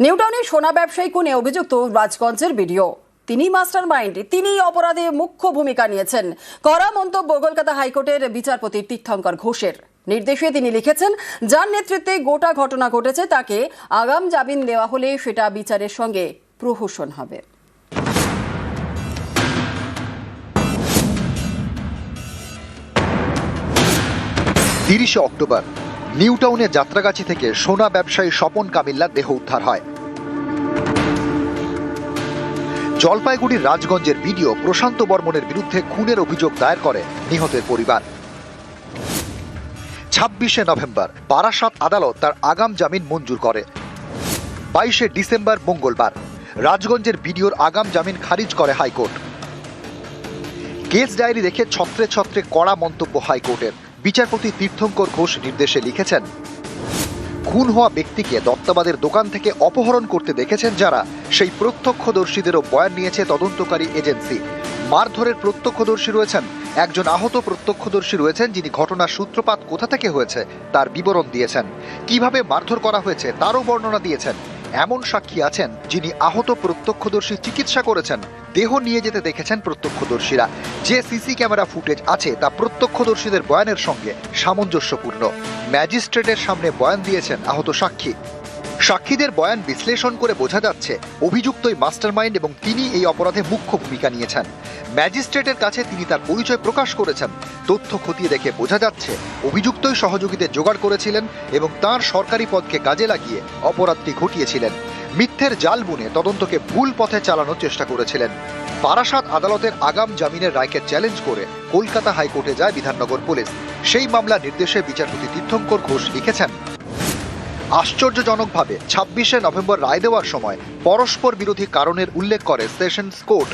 নিউটাউনে সোনা ব্যবসায়ী খুনে অভিযুক্ত রাজগঞ্জের বিডিও। তিনি মাস্টারমাইন্ড, তিনি অপরাধে মুখ্য ভূমিকা নিয়েছেন। কড়া মন্তব্য কলকাতা হাইকোর্টের বিচারপতি তীর্থঙ্কর ঘোষের। নির্দেশে তিনি লিখেছেন, যার নেতৃত্বে গোটা ঘটনা ঘটেছে তাকে আগাম জামিন দেওয়া হলে সেটা বিচারের সঙ্গে প্রহসন হবে। অক্টোবর নিউটাউনে যাত্রাগাছি থেকে সোনা ব্যবসায়ী স্বপন কামিল্লার দেহ উদ্ধার হয়। জলপাইগুড়ির রাজগঞ্জের বিডিও প্রশান্ত বর্মনের বিরুদ্ধে খুনের অভিযোগ দায়ের করে নিহতের পরিবার। 26শে নভেম্বর বারাসাত আদালত তার আগাম জামিন মঞ্জুর করে। 22শে ডিসেম্বর মঙ্গলবার রাজগঞ্জের বিডিওর আগাম জামিন খারিজ করে হাইকোর্ট। কেস ডায়েরি রেখে ছত্রে ছত্রে কড়া মন্তব্য হাইকোর্টের। বিচারপতি তীর্থঙ্কর ঘোষ নির্দেশে লিখেছেন, খুন হওয়া ব্যক্তিকে দত্তাবাদের দোকান থেকে অপহরণ করতে দেখেছেন যারা, সেই প্রত্যক্ষদর্শীদেরও বয়ান নিয়েছে তদন্তকারী এজেন্সি। মারধরের প্রত্যক্ষদর্শী রয়েছেন, একজন আহত প্রত্যক্ষদর্শী রয়েছেন যিনি ঘটনার সূত্রপাত কোথা থেকে হয়েছে তার বিবরণ দিয়েছেন। কিভাবে মারধর করা হয়েছে তারও বর্ণনা দিয়েছেন। এমন সাক্ষী আছেন যিনি আহত প্রত্যক্ষদর্শী চিকিৎসা করেছেন। দেহ নিয়ে যেতে দেখেছেন প্রত্যক্ষদর্শীরা। যে সিসি ক্যামেরা ফুটেজ আছে তা প্রত্যক্ষদর্শীদের বয়ানের সঙ্গে সামঞ্জস্যপূর্ণ। ম্যাজিস্ট্রেটের সামনে বয়ান দিয়েছেন আহত সাক্ষী। সাক্ষীদের বয়ান বিশ্লেষণ করে বোঝা যাচ্ছে অভিযুক্তই মাস্টারমাইন্ড এবং তিনি এই অপরাধে মুখ্য ভূমিকা নিয়েছেন। ম্যাজিস্ট্রেটের কাছে তিনি তার পরিচয় প্রকাশ করেছেন। তথ্য খতিয়ে দেখে বোঝা যাচ্ছে অভিযুক্তই সহযোগীদের জোগাড় করেছিলেন এবং তার সরকারি পদকে কাজে লাগিয়ে অপরাধটি ঘটিয়েছিলেন। মিথ্যের জাল বুনে তদন্তকে ভুল পথে চালানোর চেষ্টা করেছিলেন। বারাসাত আদালতের আগাম জামিনের রায়কে চ্যালেঞ্জ করে কলকাতা হাইকোর্টে যায় বিধাননগর পুলিশ। সেই মামলা নির্দেশে বিচারপতি তীর্থঙ্কর ঘোষ লিখেছেন, আশ্চর্যজনকভাবে 26শে নভেম্বর রায় দেওয়ার সময় পরস্পর বিরোধী কারণের উল্লেখ করে সেশনস কোর্ট।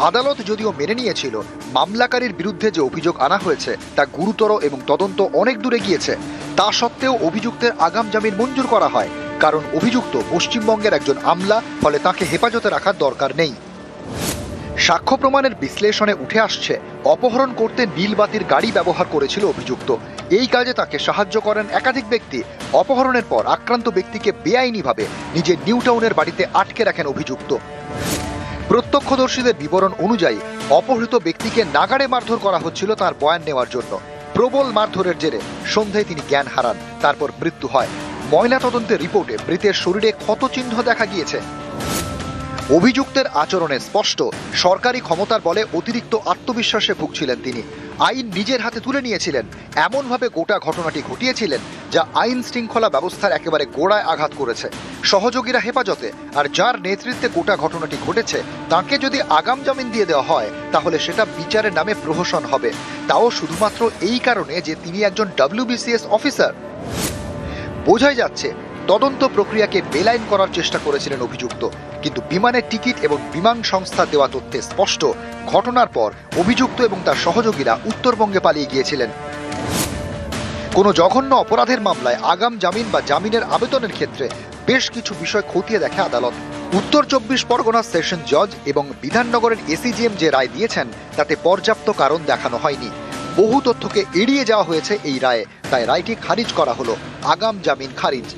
আদালত যদিও মেনে নিয়েছিল মামলাকারীর বিরুদ্ধে যে অভিযোগ আনা হয়েছে তা গুরুতর এবং তদন্ত অনেক দূরে গিয়েছে, তা সত্ত্বেও অভিযুক্তের আগাম জামিন মঞ্জুর করা হয়, কারণ অভিযুক্ত পশ্চিমবঙ্গের একজন আমলা, ফলে তাকে হেফাজতে রাখার দরকার নেই। সাক্ষ্য প্রমাণের বিশ্লেষণে উঠে আসছে অপহরণ করতে নীলবাতির গাড়ি ব্যবহার করেছিল অভিযুক্ত। এই কাজে তাকে সাহায্য করেন একাধিক ব্যক্তি। অপহরণের পর আক্রান্ত ব্যক্তিকে বেআইনিভাবে নিজের নিউটাউনের বাড়িতে আটকে রাখেন অভিযুক্ত। প্রত্যক্ষদর্শীদের বিবরণ অনুযায়ী অপহৃত ব্যক্তিকে নাগাড়ে মারধর করা হচ্ছিল তার বয়ান নেওয়ার জন্য। প্রবল মারধরের জেরে সন্ধ্যায় তিনি জ্ঞান হারান, তারপর মৃত্যু হয়। ময়নাতদন্তের রিপোর্টে মৃতের শরীরে ক্ষতচিহ্ন দেখা গিয়েছে। অভিযুক্তের আচরণে স্পষ্ট সরকারি ক্ষমতার বলে অতিরিক্ত আত্মবিশ্বাসে ভুগছিলেন তিনি। আইন নিজের হাতে তুলে নিয়েছিলেন, এমনভাবে গোটা ঘটনাটি ঘটিয়েছিলেন যা আইন শৃঙ্খলা ব্যবস্থার একেবারে গোড়ায় আঘাত করেছে। সহযোগীরা হেফাজতে, আর যার নেতৃত্বে গোটা ঘটনাটি ঘটেছে তাকে যদি আগাম জামিন দিয়ে দেওয়া হয় তাহলে সেটা বিচারের নামে প্রহসন হবে, তাও শুধুমাত্র এই কারণে যে তিনি একজন WBCS অফিসার। বোঝাই যাচ্ছে তদন্ত প্রক্রিয়াকে বেলাইন করার চেষ্টা করেছিলেন অভিযুক্ত। কিন্তু বিমানের টিকিট এবং বিমান সংস্থা দেওয়া তথ্যে স্পষ্ট ঘটনার পর অভিযুক্ত এবং তার সহযোগীরা উত্তরবঙ্গে পালিয়ে গিয়েছিলেন। কোনো জঘন্য অপরাধের মামলায় আগাম জামিন বা জামিনের আবেদনের ক্ষেত্রে বেশ কিছু বিষয় খতিয়ে দেখে আদালত। উত্তর 24 পরগনার সেশন জজ এবং বিধাননগরের ACGM যে রায় দিয়েছেন তাতে পর্যাপ্ত কারণ দেখানো হয়নি। বহু তথ্যকে এড়িয়ে যাওয়া হয়েছে এই রায়ে, তাই রায়টি খারিজ করা হলো। আগাম জামিন খারিজ।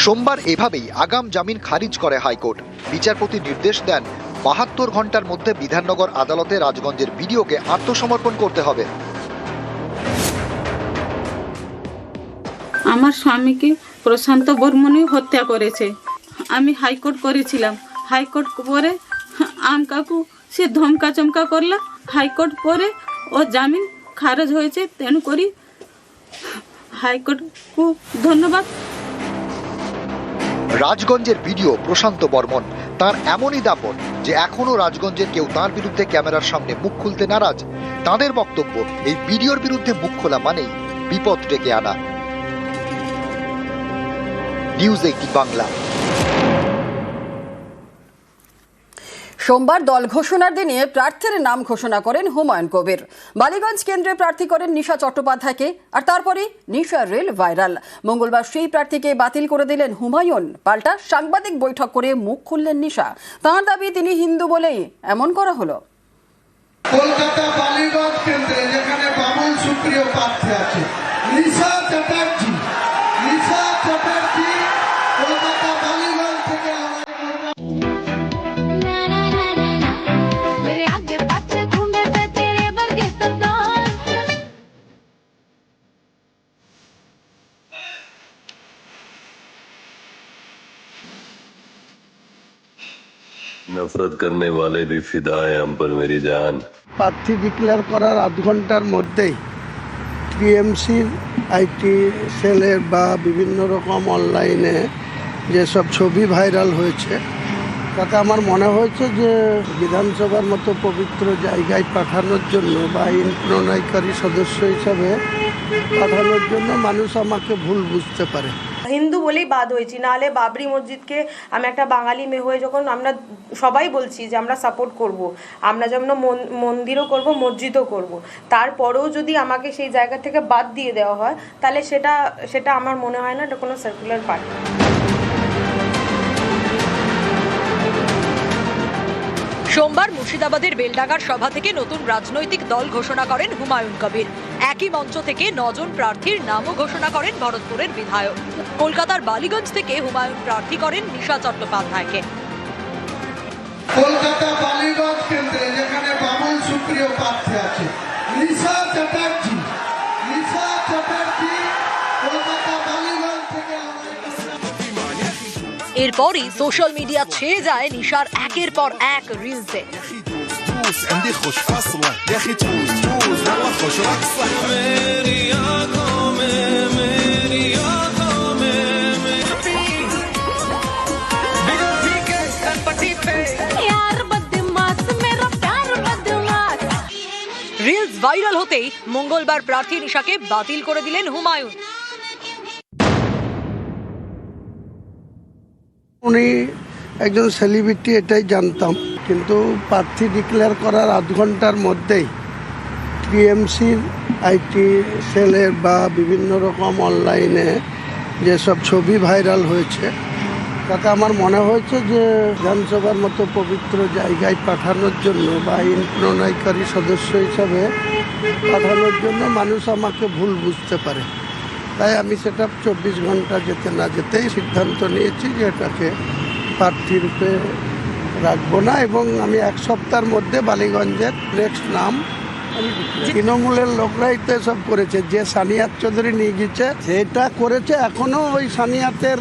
সোমবার এভাবেই আগাম জামিন খারিজ করে হাইকোর্ট। বিচারপতি নির্দেশ দেন 72 ঘন্টার মধ্যে বিধাননগর আদালতে রাজগঞ্জের বিডিওকে আত্মসমর্পণ করতে হবে। আমার স্বামীকে প্রশান্ত বর্মনই হত্যা করেছে। আমি হাইকোর্ট করেছিলাম, হাইকোর্ট পরে আম কাকু সে ধমকা চমকা করলো, হাইকোর্ট পরে ও জামিন খারজ হয়েছে। তেণু করি হাইকোর্টকে ধন্যবাদ। রাজগঞ্জের বিডিও প্রশান্ত বর্মন, তার এমনই দাপট যে এখনো রাজগঞ্জের কেউ তার বিরুদ্ধে ক্যামেরার সামনে মুখ খুলতে নারাজ। তাদের বক্তব্য, এই বিডিওর বিরুদ্ধে মুখ খোলা মানেই বিপদ ডেকে আনা। নিউজ 18 বাংলা। সোমবার দল ঘোষণার দিনে প্রার্থীর নাম ঘোষণা করেন হুমায়ুন কবির। বালিগঞ্জ কেন্দ্রে প্রার্থী করেন নিশা চট্টোপাধ্যায়কে, আর তারপরে নিশা রিল ভাইরাল। মঙ্গলবার সেই প্রার্থীকে বাতিল করে দিলেন হুমায়ুন। পাল্টা সাংবাদিক বৈঠক করে মুখ খুললেন নিশা। তাঁর দাবি তিনি হিন্দু বলেই এমন করা হলো। কলকাতা বালিগঞ্জ কেন্দ্রে যেখানে বামুন সুপ্রিয় প্রার্থী আছে নিশা চ্যাটার্জি नफरत करने वाले भी फिदा हैं हम पर मेरी जान। প্রার্থী ডিক্লেয়ার করার আধ ঘন্টার মধ্যেই টিএমসির আইটি সেলের বা বিভিন্ন রকম অনলাইনে যেসব ছবি ভাইরাল হয়েছে তাতে আমার মনে হয়েছে যে বিধানসভার মতো পবিত্র জায়গায় পাঠানোর জন্য বা আইন প্রণয়নকারী সদস্য হিসাবে পাঠানোর জন্য মানুষ আমাকে ভুল বুঝতে পারে। হিন্দু বলেই বাদ হয়েছি, নাহলে বাবরি মসজিদকে আমি একটা বাঙালি মেয়ে হয়ে যখন আমরা সবাই বলছি যে আমরা সাপোর্ট করব, আমরা যেমন মন্দিরও করব, মসজিদও করব, তারপরেও যদি আমাকে সেই জায়গা থেকে বাদ দিয়ে দেওয়া হয় তাহলে সেটা আমার মনে হয় না এটা কোনো সার্কুলার পার্টি। সোমবার মুর্শিদাবাদের বেলডাঙ্গার সভা থেকে নতুন রাজনৈতিক দল ঘোষণা করেন হুমায়ুন কবির। একই মঞ্চ থেকে 9 জন প্রার্থীর নামও ঘোষণা করেন ভরতপুরের বিধায়ক। কলকাতার বালিগঞ্জ থেকে হুমায়ুন প্রার্থী করেন নিশা চট্টোপাধ্যায়কে। কলকাতা বালিগঞ্জ কেন্দ্রে যেখানে বামুন সুপ্রিয় প্রার্থী আছে নিশা চ্যাটার্জি কলকাতা বালিগঞ্জ থেকে এরপরই সোশ্যাল মিডিয়া ছেয়ে যায় নিশার একের পর এক রিলসে। عندي خوش فاصلة يا أخي تفوز يلا خوش رقصة ميري يا قومي ميري يا قومي রিলস ভাইরাল হতেই মঙ্গলবার প্রার্থী নিশাকে বাতিল করে দিলেন হুমায়ুন। উনি একজন সেলিব্রিটি এটাই জানতাম, কিন্তু প্রার্থী ডিক্লেয়ার করার আধ ঘন্টার মধ্যেই টিএমসির আইটি সেলের বা বিভিন্ন রকম অনলাইনে যেসব ছবি ভাইরাল হয়েছে তাতে আমার মনে হয়েছে যে বিধানসভার মতো পবিত্র জায়গায় পাঠানোর জন্য বা আইন প্রণয়নকারী সদস্য হিসাবে পাঠানোর জন্য মানুষ আমাকে ভুল বুঝতে পারে। তাই আমি সেটা 24 ঘন্টা যেতে না যেতেই সিদ্ধান্ত নিয়েছি যে এটাকে প্রার্থী রূপে রাখবো না, এবং আমি 1 সপ্তাহের মধ্যে বালিগঞ্জের নেক্সট নাম আমি তৃণমূলের লোকরাই তো সব করেছে। যে সানিয়াত চৌধুরী নিয়ে গেছে সেটা করেছে, এখনও ওই সানিয়াতের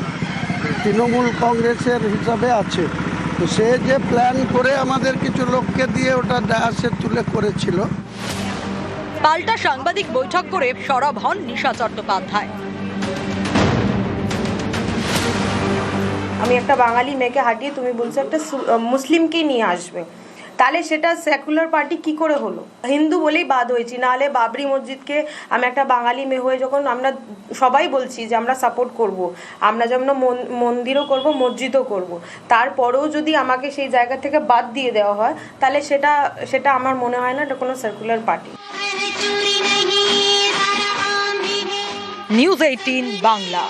তৃণমূল কংগ্রেসের হিসাবে আছে। তো সে যে প্ল্যান করে আমাদের কিছু লোককে দিয়ে ওটা ডায়াসে তুলে করেছিল। পাল্টা সাংবাদিক বৈঠক করে সরব হন নিশা চট্টোপাধ্যায়। আমি একটা বাঙালি মেয়েকে হাঁটিয়ে তুমি বলছো একটা মুসলিমকে নিয়ে আসবে, তাহলে সেটা সেকুলার পার্টি কি করে হলো? হিন্দু বলেই বাদ হয়েছি, নাহলে বাবরি মসজিদকে আমি একটা বাঙালি মেয়ে হয়ে যখন আমরা সবাই বলছি যে আমরা সাপোর্ট করব, আমরা যেমন মন্দিরও করব, মসজিদও করব, তারপরেও যদি আমাকে সেই জায়গা থেকে বাদ দিয়ে দেওয়া হয় তাহলে সেটা আমার মনে হয় না এটা কোনো সার্কুলার পার্টি। নিউজ 18 বাংলা।